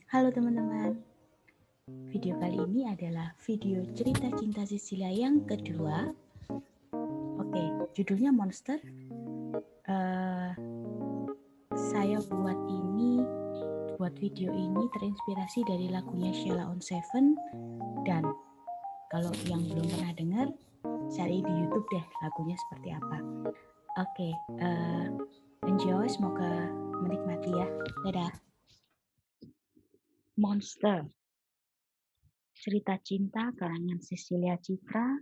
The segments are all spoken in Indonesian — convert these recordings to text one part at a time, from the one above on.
Halo teman-teman, video kali ini adalah video cerita cinta Sisilia yang kedua. Oke, judulnya Monster. Eh, saya buat video ini terinspirasi dari lagunya Sheila on Seven, dan kalau yang belum pernah dengar, cari di YouTube deh lagunya seperti apa. Oke, enjoy, semoga menikmati ya. Dadah. Monster, cerita cinta karangan Cecilia Citra,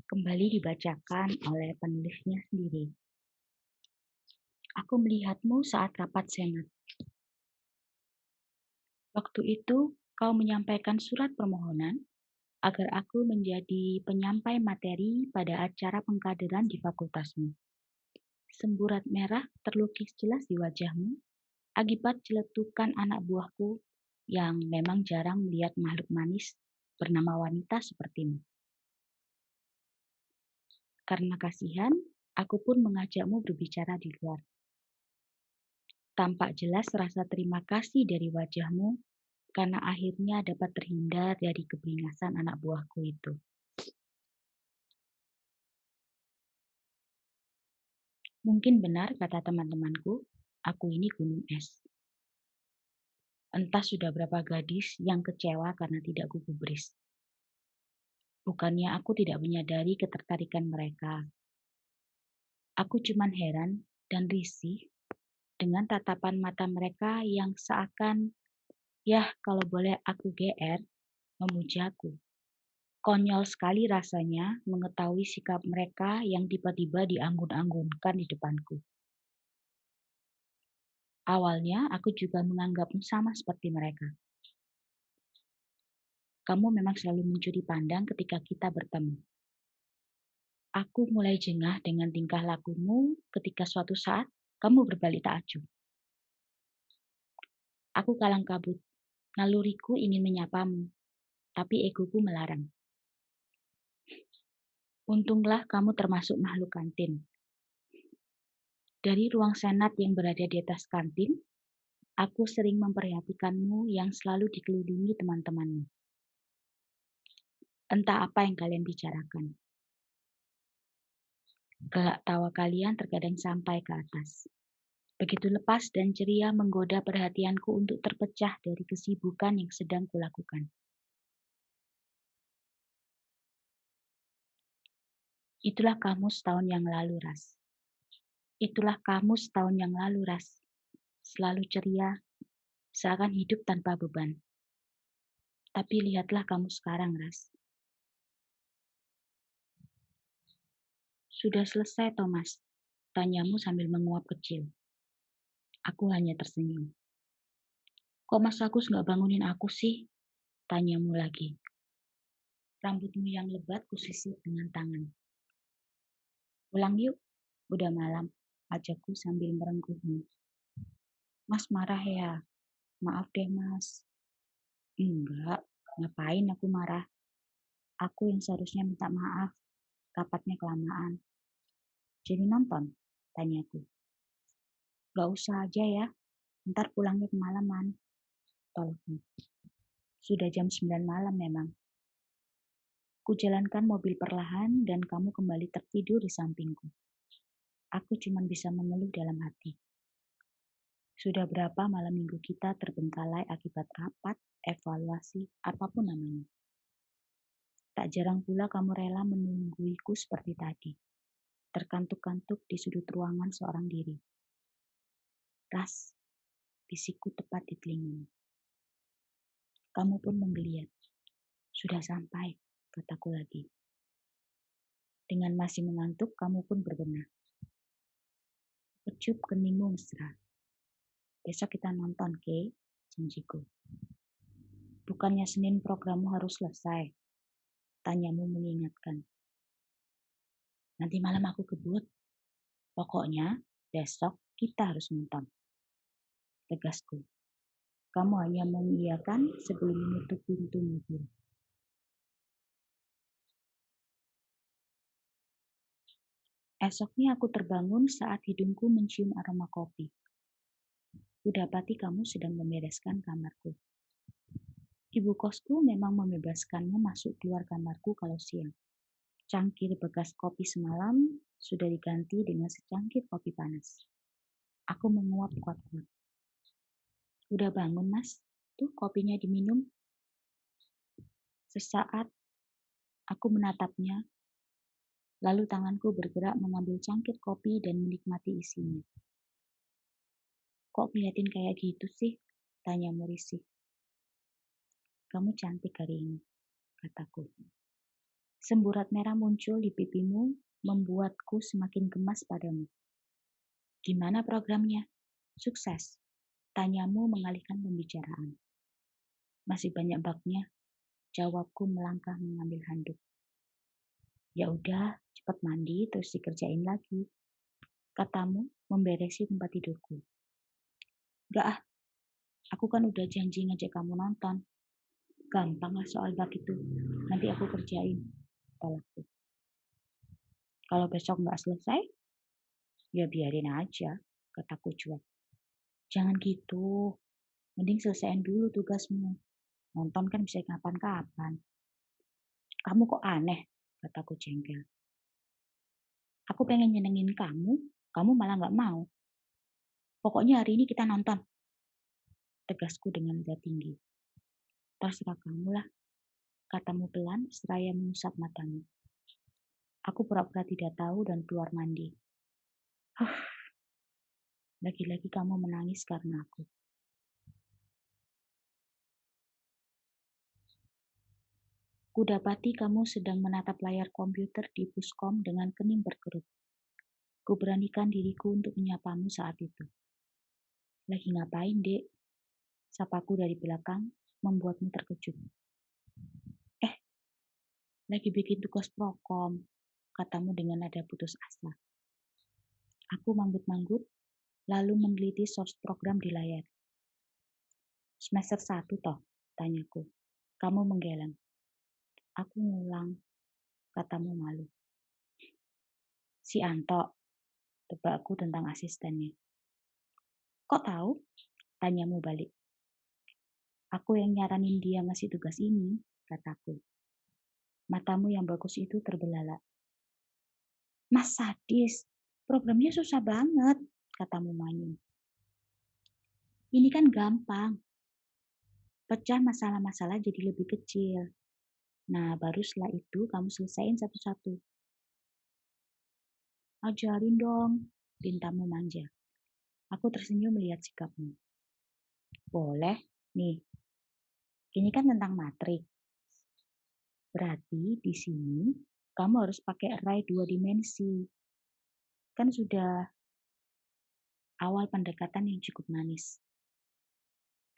kembali dibacakan oleh penulisnya sendiri. Aku melihatmu saat rapat senat. Waktu itu, kau menyampaikan surat permohonan agar aku menjadi penyampai materi pada acara pengkaderan di fakultasmu. Semburat merah terlukis jelas di wajahmu akibat celetukan anak buahku yang memang jarang melihat makhluk manis bernama wanita sepertimu. Karena kasihan, aku pun mengajakmu berbicara di luar. Tampak jelas rasa terima kasih dari wajahmu karena akhirnya dapat terhindar dari kebingasan anak buahku itu. Mungkin benar kata teman-temanku, aku ini gunung es. Entah sudah berapa gadis yang kecewa karena tidak kugubris. Bukannya aku tidak menyadari ketertarikan mereka. Aku cuman heran dan risih dengan tatapan mata mereka yang seakan, yah kalau boleh aku GR, memujaku. Konyol sekali rasanya mengetahui sikap mereka yang tiba-tiba dianggun-anggunkan di depanku. Awalnya aku juga menganggapmu sama seperti mereka. Kamu memang selalu mencuri pandang ketika kita bertemu. Aku mulai jengah dengan tingkah lakumu ketika suatu saat kamu berbalik tak acuh. Aku kalang kabut. Naluriku ingin menyapamu, tapi egoku melarang. Untunglah kamu termasuk makhluk kantin. Dari ruang senat yang berada di atas kantin, aku sering memperhatikanmu yang selalu dikelilingi teman-temanmu. Entah apa yang kalian bicarakan. Gelak tawa kalian terkadang sampai ke atas. Begitu lepas dan ceria menggoda perhatianku untuk terpecah dari kesibukan yang sedang kulakukan. Itulah kamu setahun yang lalu, Ras. Itulah kamu setahun yang lalu, Ras. Selalu ceria, seakan hidup tanpa beban. Tapi lihatlah kamu sekarang, Ras. Sudah selesai, Thomas? Tanyamu sambil menguap kecil. Aku hanya tersenyum. Kok Mas Agus nggak bangunin aku sih? Tanyamu lagi. Rambutmu yang lebat kusisir dengan tangan. Pulang yuk, udah malam, ajakku sambil merengkuhmu. Mas marah ya? Maaf deh mas. Enggak, ngapain aku marah? Aku yang seharusnya minta maaf, rapatnya kelamaan. Jadi nonton? Tanyaku. Gak usah aja ya, ntar pulangnya kemalaman. Tolongmu. Sudah jam 9 malam memang. Kujalankan mobil perlahan dan kamu kembali tertidur di sampingku. Aku cuma bisa mengeluh dalam hati. Sudah berapa malam minggu kita terbengkalai akibat rapat, evaluasi, apapun namanya. Tak jarang pula kamu rela menungguiku seperti tadi, terkantuk-kantuk di sudut ruangan seorang diri. Ras, bisikku tepat di telingamu. Kamu pun menggeliat. Sudah sampai, kataku lagi. Dengan masih mengantuk, kamu pun berbenah. Kecup keningmu mesra. Besok kita nonton, Ke, janjiku. Bukannya Senin programmu harus selesai? Tanyamu mengingatkan. Nanti malam aku kebut. Pokoknya besok kita harus nonton. Tegasku. Kamu hanya mengiyakan sebelum menutup pintu mobil. Esoknya aku terbangun saat hidungku mencium aroma kopi. Kudapati kamu sedang membereskan kamarku. Ibu kosku memang membebaskanmu masuk keluar kamarku kalau siang. Cangkir bekas kopi semalam sudah diganti dengan secangkir kopi panas. Aku menguap kuat-kuat. Udah bangun, Mas? Tuh kopinya diminum. Sesaat aku menatapnya, lalu tanganku bergerak mengambil cangkir kopi dan menikmati isinya. Kok ngeliatin kayak gitu sih? Tanyamu risih. Kamu cantik hari ini, kataku. Semburat merah muncul di pipimu, membuatku semakin gemas padamu. Gimana programnya? Sukses? Tanyamu mengalihkan pembicaraan. Masih banyak bugnya, jawabku melangkah mengambil handuk. Ya udah, cepat mandi terus dikerjain lagi, katamu memberesi tempat tidurku. Gak ah, aku kan udah janji ngajak kamu nonton. Gampang lah soal bug itu, nanti aku kerjain, tolakku. Kalau besok nggak selesai, ya biarin aja, kataku cuek. Jangan gitu, mending selesaiin dulu tugasmu. Nonton kan bisa kapan-kapan. Kamu kok aneh, kataku jengkel. Aku pengen nyenengin kamu, kamu malah nggak mau. Pokoknya hari ini kita nonton, tegasku dengan nada tinggi. Terserah kamu lah, katamu pelan seraya mengusap matamu. Aku pura-pura tidak tahu dan keluar mandi. Lagi-lagi kamu menangis karena aku. Kudapati kamu sedang menatap layar komputer di Puskom dengan kening berkerut. Kuberanikan diriku untuk menyapamu saat itu. Lagi ngapain, Dek? Sapaku dari belakang membuatmu terkejut. Lagi bikin tugas prokom, katamu dengan nada putus asa. Aku manggut-manggut, lalu meneliti source program di layar. Semester 1 toh, tanyaku. Kamu menggeleng. Aku ngulang, katamu malu. Si Anto, tebakku tentang asistennya. Kok tahu? Tanyamu balik. Aku yang nyaranin dia ngasih tugas ini, kataku. Matamu yang bagus itu terbelalak. Mas sadis, programnya susah banget, katamu manyun. Ini kan gampang. Pecah masalah-masalah jadi lebih kecil. Nah, baru setelah itu kamu selesaiin satu-satu. Ajarin dong, pintamu manja. Aku tersenyum melihat sikapmu. Boleh, nih. Ini kan tentang matrik. Berarti di sini kamu harus pakai array 2 dimensi. Kan sudah awal pendekatan yang cukup manis.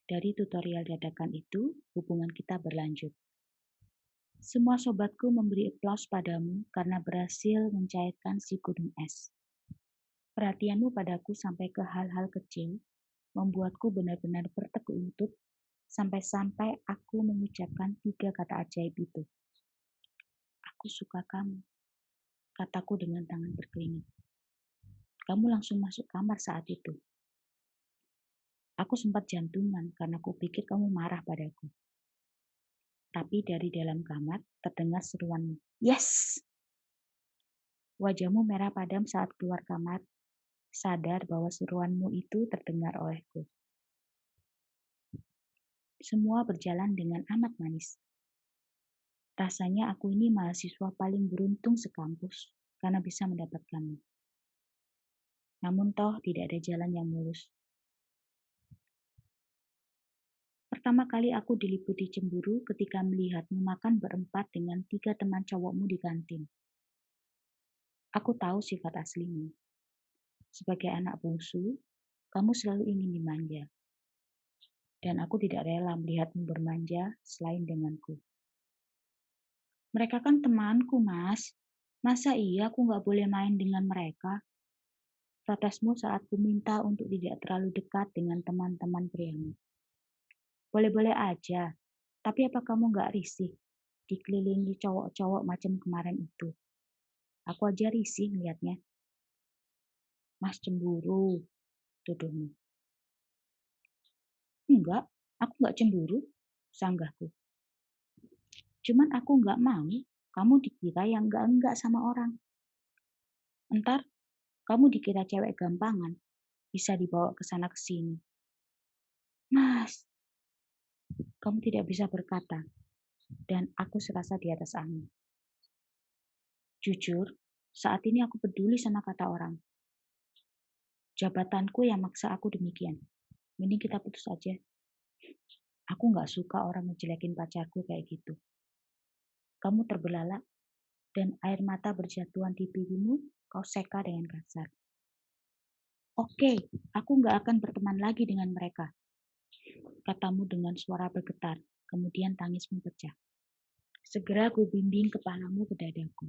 Dari tutorial dadakan itu, hubungan kita berlanjut. Semua sobatku memberi aplaus padamu karena berhasil mencairkan si gunung es. Perhatianmu padaku sampai ke hal-hal kecil membuatku benar-benar bertekuk lutut sampai-sampai aku mengucapkan 3 kata ajaib itu. Aku suka kamu, kataku dengan tangan berkeringat. Kamu langsung masuk kamar saat itu. Aku sempat jantungan karena kupikir kamu marah padaku. Tapi dari dalam kamar terdengar seruanmu. Yes! Wajahmu merah padam saat keluar kamar, sadar bahwa seruanmu itu terdengar olehku. Semua berjalan dengan amat manis. Rasanya aku ini mahasiswa paling beruntung sekampus karena bisa mendapatkanmu. Namun toh tidak ada jalan yang mulus. Pertama kali aku diliputi cemburu ketika melihatmu makan berempat dengan 3 teman cowokmu di kantin. Aku tahu sifat aslimu. Sebagai anak bungsu, kamu selalu ingin dimanja. Dan aku tidak rela melihatmu bermanja selain denganku. Mereka kan temanku, Mas. Masa iya aku nggak boleh main dengan mereka? Protesmu saat ku minta untuk tidak terlalu dekat dengan teman-teman priamu. Boleh-boleh aja, tapi apa kamu nggak risih dikelilingi cowok-cowok macam kemarin itu? Aku aja risih ngeliatnya. Mas cemburu, tuduhmu. Enggak, aku nggak cemburu. sanggahku. Cuman aku nggak mau kamu dikira yang enggak sama orang. Entar kamu dikira cewek gampangan, bisa dibawa ke sana ke sini. Mas, kamu tidak bisa berkata, dan aku serasa di atas angin. Jujur, saat ini aku peduli sama kata orang. Jabatanku yang maksa aku demikian. Mending kita putus aja. Aku nggak suka orang ngejelekin pacarku kayak gitu. Kamu terbelalak, dan air mata berjatuhan di pipimu, kau seka dengan kasar. Oke, aku nggak akan berteman lagi dengan mereka, katamu dengan suara bergetar, kemudian tangismu pecah. Segera aku bimbing kepalamu ke dadaku.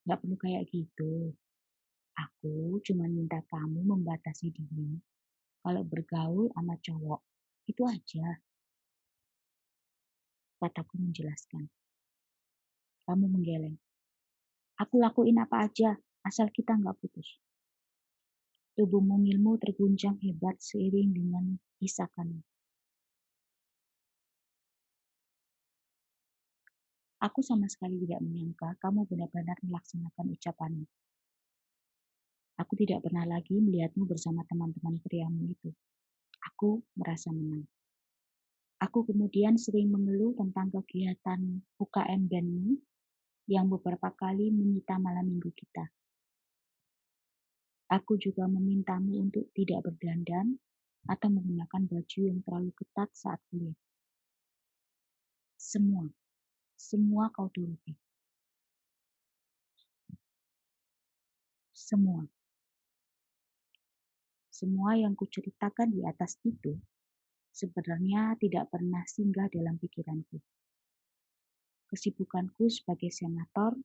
Nggak perlu kayak gitu. Aku cuma minta kamu membatasi diri kalau bergaul sama cowok. Itu aja, kataku menjelaskan. Kamu menggeleng. Aku lakuin apa aja, asal kita nggak putus. Tubuh mungilmu terguncang hebat seiring dengan isakanmu. Aku sama sekali tidak menyangka kamu benar-benar melaksanakan ucapanmu. Aku tidak pernah lagi melihatmu bersama teman-teman priamu itu. Aku merasa menang. Aku kemudian sering mengeluh tentang kegiatan UKM bandmu yang beberapa kali menyita malam minggu kita. Aku juga memintamu untuk tidak berdandan atau menggunakan baju yang terlalu ketat saat kuliah. Semua kau turuti. Semua yang kuceritakan di atas itu sebenarnya tidak pernah singgah dalam pikiranku. Kesibukanku sebagai senator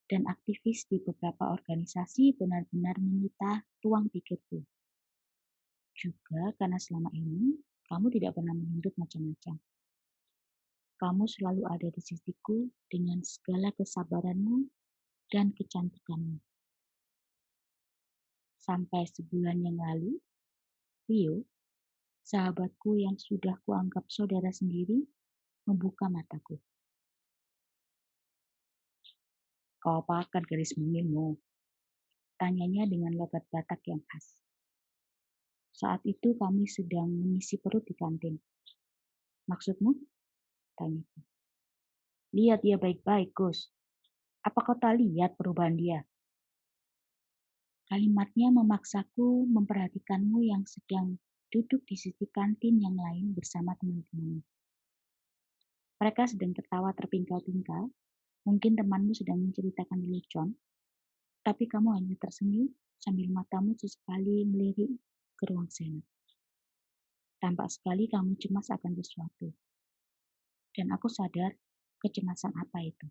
dan aktivis di beberapa organisasi benar-benar menyita ruang pikirku. Juga karena selama ini kamu tidak pernah menuntut macam-macam. Kamu selalu ada di sisiku dengan segala kesabaranmu dan kecantikanmu. Sampai sebulan yang lalu, Rio, sahabatku yang sudah kuanggap saudara sendiri, membuka mataku. Kau apakan garis mungilmu? Tanyanya dengan logat Batak yang khas. Saat itu kami sedang mengisi perut di kantin. Maksudmu? Tanyaku. Lihat dia baik-baik, Gus. Apa kau tak lihat perubahan dia? Kalimatnya memaksaku memperhatikanmu yang sedang duduk di sisi kantin yang lain bersama teman-temanmu. Mereka sedang tertawa terpingkal-pingkal. Mungkin temanmu sedang menceritakan lelucon, tapi kamu hanya tersenyum sambil matamu sesekali melirik ke ruang senat. Tampak sekali kamu cemas akan sesuatu. Dan aku sadar kecemasan apa itu.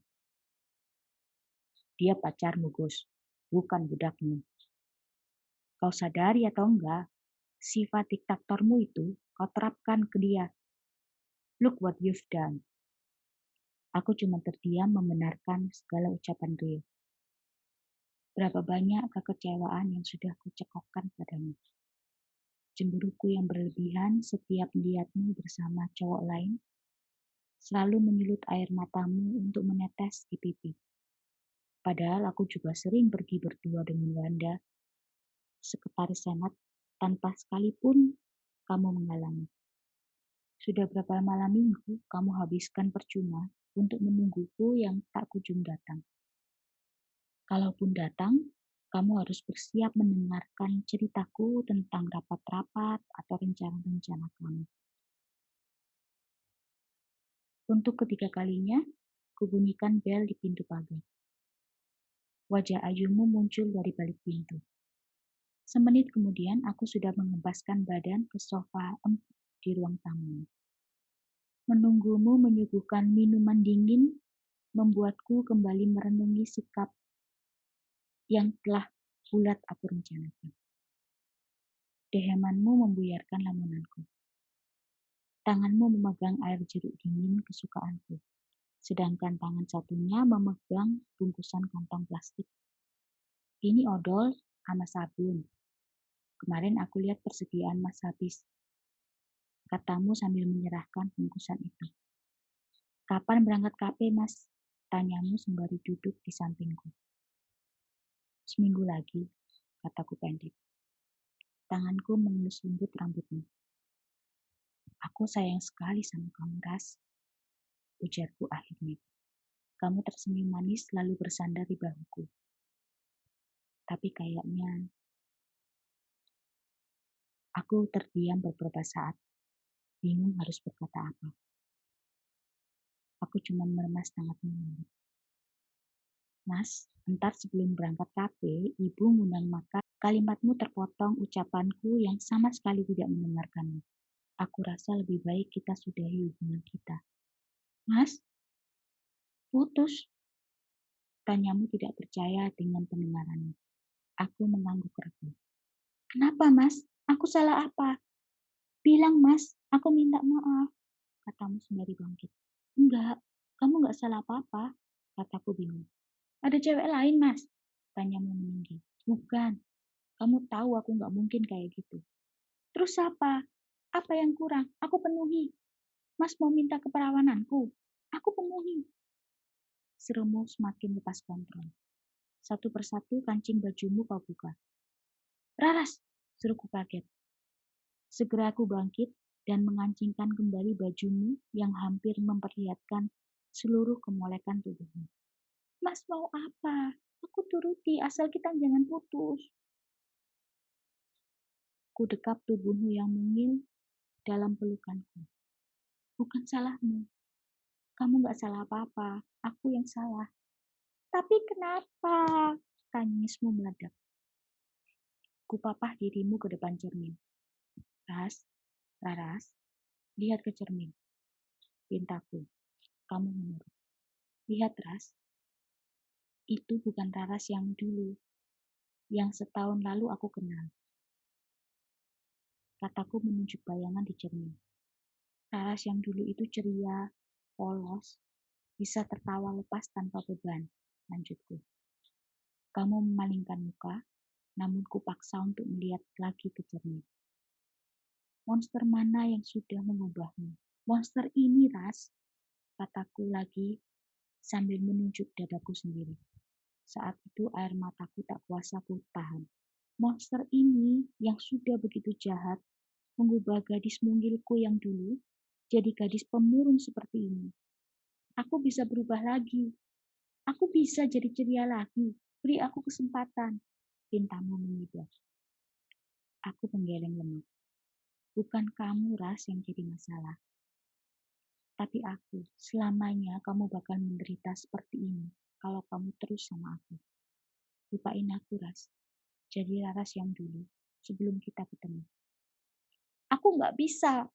Dia pacarmu, Gus, bukan budakmu. Kau sadari atau enggak, sifat diktatormu itu kau terapkan ke dia. Look what you've done. Aku cuma terdiam membenarkan segala ucapan Rio. Berapa banyak kekecewaan yang sudah kucekokkan padamu. Cemburuku yang berlebihan setiap melihatmu bersama cowok lain, selalu menyulut air matamu untuk menetes di pipi. Padahal aku juga sering pergi berdua dengan Wanda, sekretaris senat, tanpa sekalipun kamu menghalangi. Sudah berapa malam minggu kamu habiskan percuma untuk menungguku yang tak kunjung datang. Kalaupun datang, kamu harus bersiap mendengarkan ceritaku tentang rapat-rapat atau rencana-rencana kamu. Untuk ketiga kalinya, kubunyikan bel di pintu pagar. Wajah Ayumu muncul dari balik pintu. Semenit kemudian, aku sudah mengembaskan badan ke sofa empuk di ruang tamu. Menunggumu menyuguhkan minuman dingin membuatku kembali merenungi sikap yang telah bulat aku rencanakan. Dehemanmu membuyarkan lamunanku. Tanganmu memegang air jeruk dingin kesukaanku, sedangkan tangan satunya memegang bungkusan kantong plastik. Ini odol sama sabun. Kemarin aku lihat persediaan Mas habis. katamu sambil menyerahkan bungkusan itu. Kapan berangkat kafe, Mas? Tanyamu sembari duduk di sampingku. Seminggu lagi, kataku pendek. Tanganku mengelus lembut rambutmu. Aku sayang sekali sama kamu, Ras. Ujarku akhirnya. Kamu tersenyum manis lalu bersandar di bahuku. Tapi kayaknya aku terdiam beberapa saat, bingung harus berkata apa. Aku cuma meremas tanganmu. Mas, entar sebelum berangkat kafe, ibu ngundang makan. Kalimatmu terpotong ucapanku yang sama sekali tidak mendengarkanmu. Aku rasa lebih baik kita sudahi hubungan kita. Mas, putus? Tanyamu tidak percaya dengan pendengaranmu. Aku mengangguk ragu. Kenapa, Mas? Aku salah apa? Bilang, Mas, aku minta maaf. Katamu sembari bangkit. Enggak, kamu enggak salah apa-apa. Kataku bingung. Ada cewek lain, Mas? Tanyamu meninggi. Bukan, kamu tahu aku enggak mungkin kayak gitu. Terus apa? Apa yang kurang? Aku penuhi. Mas mau minta keperawananku? Aku penuhi. Serumu semakin lepas kontrol. Satu persatu kancing bajumu kau buka. Raras, seruku kaget. Segera aku bangkit dan mengancingkan kembali bajumu yang hampir memperlihatkan seluruh kemolekan tubuhmu. Mas mau apa? Aku turuti asal kita jangan putus. Ku dekap tubuhmu yang mungil dalam pelukanku. Bukan salahmu. Kamu gak salah apa-apa. Aku yang salah. Tapi kenapa? Tangismu meledak. Kupapah dirimu ke depan cermin. Raras, lihat ke cermin. Pintaku. Kamu menurut. Lihat, Ras. Itu bukan Raras yang dulu. Yang setahun lalu aku kenal. Kataku menunjuk bayangan di cermin. Raras yang dulu itu ceria, polos, bisa tertawa lepas tanpa beban. Lanjutku. Kamu memalingkan muka, namun kupaksa untuk melihat lagi ke cermin. Monster mana yang sudah mengubahmu? Monster ini, Ras, kataku lagi sambil menunjuk dadaku sendiri. Saat itu air mataku tak kuasa ku tahan. Monster ini yang sudah begitu jahat, mengubah gadis mungilku yang dulu jadi gadis pemurung seperti ini. Aku bisa berubah lagi. Aku bisa jadi ceria lagi. Beri aku kesempatan. Pintamu mengibas. Aku menggeleng lemah. Bukan kamu, Ras, yang jadi masalah. Tapi aku, selamanya kamu bakal menderita seperti ini kalau kamu terus sama aku. Lupain aku, Ras. Jadi Raras yang dulu, sebelum kita ketemu. Aku nggak bisa.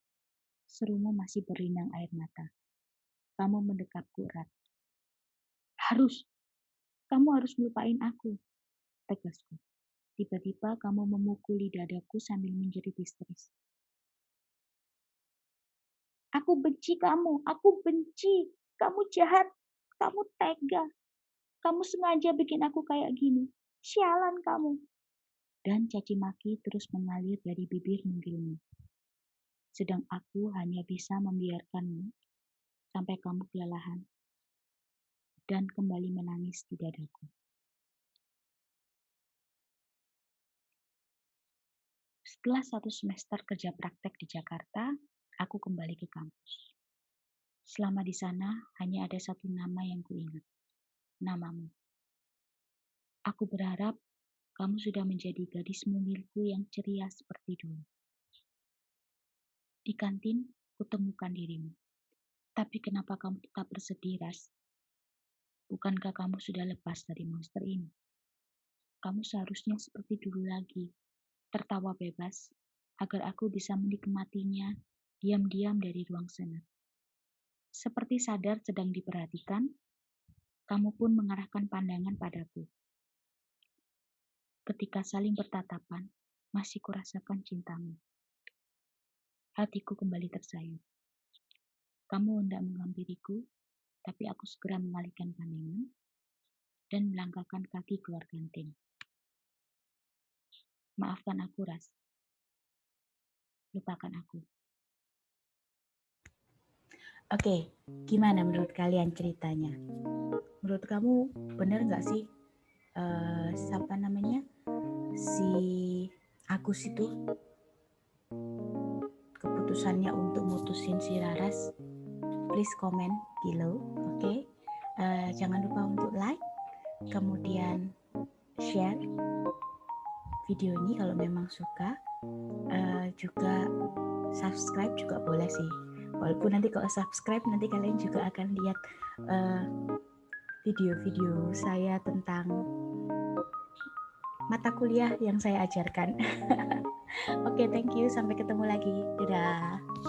Serumu masih berlinang air mata. Kamu mendekapku erat. Harus. Kamu harus melupain aku. Tegasku. Tiba-tiba kamu memukuli dadaku sambil menjerit histeris. Aku benci kamu. Aku benci. Kamu jahat. Kamu tega. Kamu sengaja bikin aku kayak gini. Sialan kamu. Dan caci maki terus mengalir dari bibir mungilmu. Sedang aku hanya bisa membiarkanmu sampai kamu kelelahan dan kembali menangis di dadaku. Setelah 1 semester kerja praktek di Jakarta, aku kembali ke kampus. Selama di sana, hanya ada satu nama yang kuingat. Namamu. Aku berharap kamu sudah menjadi gadis mungilku yang ceria seperti dulu. Di kantin, kutemukan dirimu. Tapi kenapa kamu tetap bersedih, Ras? Bukankah kamu sudah lepas dari monster ini? Kamu seharusnya seperti dulu lagi, tertawa bebas, agar aku bisa menikmatinya diam-diam dari ruang senat. Seperti sadar sedang diperhatikan, kamu pun mengarahkan pandangan padaku. Ketika saling bertatapan, masih kurasakan cintamu. Hatiku kembali tersayat. Kamu hendak menghampiriku, tapi aku segera mengalihkan pandangan dan melangkahkan kaki keluar kantin. Maafkan aku, Ras. Lupakan aku. Oke, gimana menurut kalian ceritanya? Menurut kamu benar nggak sih siapa namanya si Agus itu keputusannya untuk mutusin si Raras? Please comment below, oke? Jangan lupa untuk like, kemudian share video ini kalau memang suka. Juga subscribe juga boleh sih. Walaupun nanti kalau subscribe nanti kalian juga akan lihat video-video saya tentang mata kuliah yang saya ajarkan. Oke, thank you. Sampai ketemu lagi. Dadah.